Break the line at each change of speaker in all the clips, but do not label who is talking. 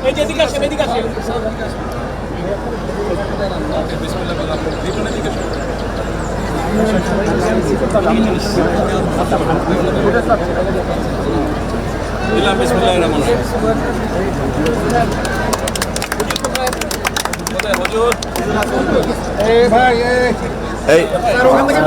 এই যে এদিকে আসেন, এদিকে আসেন। বিসমিল্লাহির রহমানির রহিম। হুজুর এই ভাই এই স্যার ওখান থেকে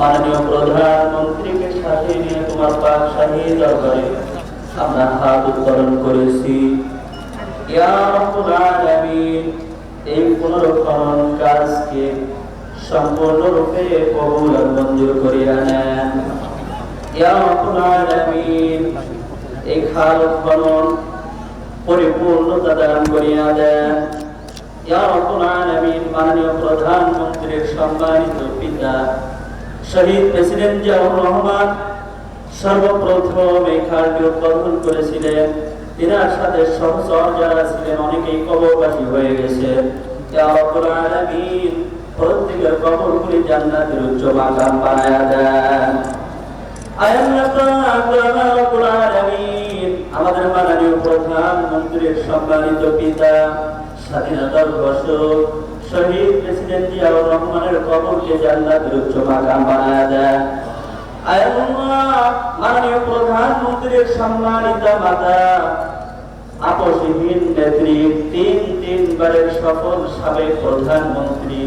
মাননীয় প্রধানমন্ত্রীকে সাথে নিয়ে তোমার পাক শাহী দরবারে আমরা হাত উত্তোলন করেছি। ইয়া রাব্বুল আলামিন, এই পুনরুত্থান কাজকে সম্পূর্ণরূপে কবুল আর মঞ্জুর করিয়া নেন। ইয়া রাব্বুল আলামিন, এই খাল খনন পরিপূর্ণতা দান করিয়া দেন। ইয়া রাব্বুল আলামিন, মাননীয় প্রধানমন্ত্রীর সম্মানিত পিতা শহীদ প্রেসিডেন্ট জিয়াউর রহমান সর্বপ্রথম এই খালটি উদ্বোধন করেছিলেন। তিনার সাথে সহচর যারা ছিলেন অনেকেই কবরবাসী হয়ে গেছে। ইয়া রাব্বুল আলামিন, প্রত্যেকের কবরগুলি জান্নাতের উচ্চ মাকাম বানায়া দেন। আল্লাহ রাব্বুল আলামিন, আমাদের মাননীয় প্রধানমন্ত্রীর সম্মানিত পিতা স্বাধীনতার ঘোষক শহীদ প্রেসিডেন্ট জিয়াউর রহমানের কবরকে জান্নাতের উচ্চ মাকাম বানায়া দেন। আল্লাহ, মাননীয় প্রধানমন্ত্রীর সম্মানিত মাতা আপসহীন নেত্রী তিনবারের সফল সাবেক প্রধানমন্ত্রী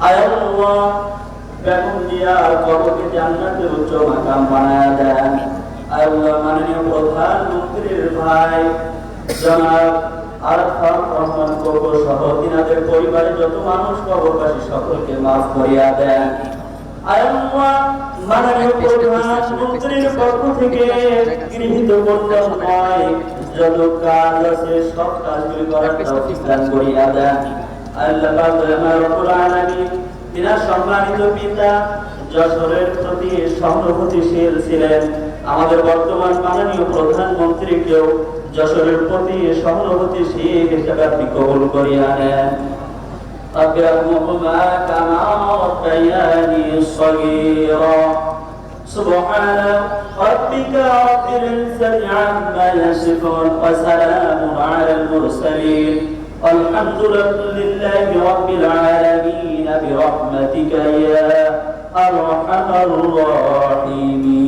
আল্লাহ বেগম জিয়ার কবরকে জান্নাতের উচ্চ মাকাম বানায়া দেন। আল্লাহ, মাননীয় প্রধানমন্ত্রীর ভাই জনাব আরাফাত রহমান কোকো সহ তিনাদের পরিবারে যত মানুষ কবরবাসী সকলকে মাফ করিয়া দেন। আল্লাহ, মাননীয় প্রধানমন্ত্রীর পক্ষ থেকে গৃহীত কর্তব্যময় যত কাজ আছে সব কাজগুলি করার তৌফিক দান করিয়া দেন। আল্লাহ পাক রব্বুল আলামিন, তিনার সম্মানিত পিতা যশোরের প্রতি সহানুভূতিশীল ছিলেন। আমাদের বর্তমান মাননীয় প্রধানমন্ত্রীকেও যশোরের প্রতি সহানুভূতিশীল হিসেবে আপনি কবুল করিয়া নেন। أكرمهما كما ربياني صغيرا سبحان ربك رب العزة عما يصفون وسلام على المرسلين والحمد لله رب العالمين برحمتك يا أرحم الراحمين.